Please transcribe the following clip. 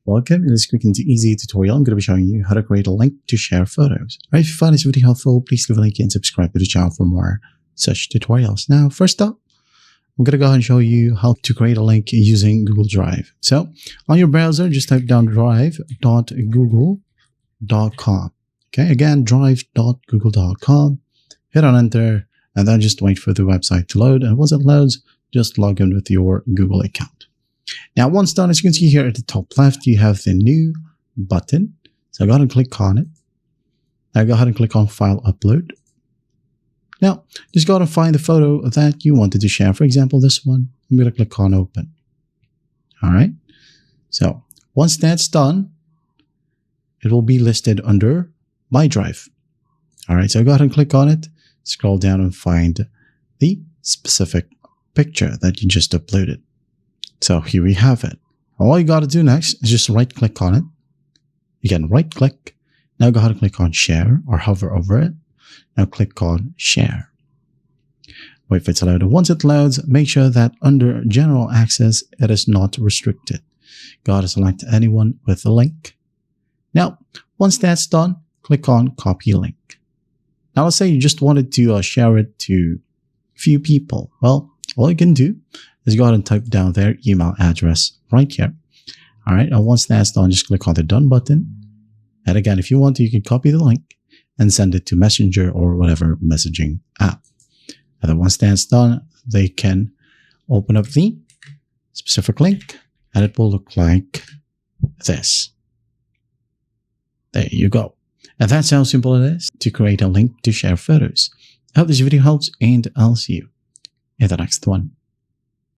Welcome. In this quick and easy tutorial, I'm going to be showing you how to create a link to share photos. All right, if you find this video helpful, please leave a like and subscribe to the channel for more such tutorials. Now, first up, I'm going to go ahead and show you how to create a link using Google Drive. So on your browser, just type down drive.google.com. Okay, again, drive.google.com. Hit on enter, and then just wait for the website to load. And once it loads, just log in with your Google account. Now, once done, as you can see here at the top left, you have the new button. So go ahead and click on it. Now go ahead and click on File Upload. Now, just go ahead and find the photo that you wanted to share. For example, this one. I'm going to click on Open. All right. So once that's done, it will be listed under My Drive. All right. So go ahead and click on it. Scroll down and find the specific picture that you just uploaded. So here we have it. All you got to do next is just right click on it. Again, right click. Now go ahead and click on Share or hover over it. Now click on Share. Wait for it to load. And once it loads, make sure that under General Access, it is not restricted. Go ahead and select anyone with a link. Now, once that's done, click on Copy Link. Now let's say you just wanted to share it to a few people. Well, all you can do is go ahead and type down their email address right here. All right. And once that's done, just click on the Done button. And again, if you want to, you can copy the link and send it to Messenger or whatever messaging app. And then once that's done, they can open up the specific link and it will look like this. There you go. And that's how simple it is to create a link to share photos. I hope this video helps, and I'll see you in the next one.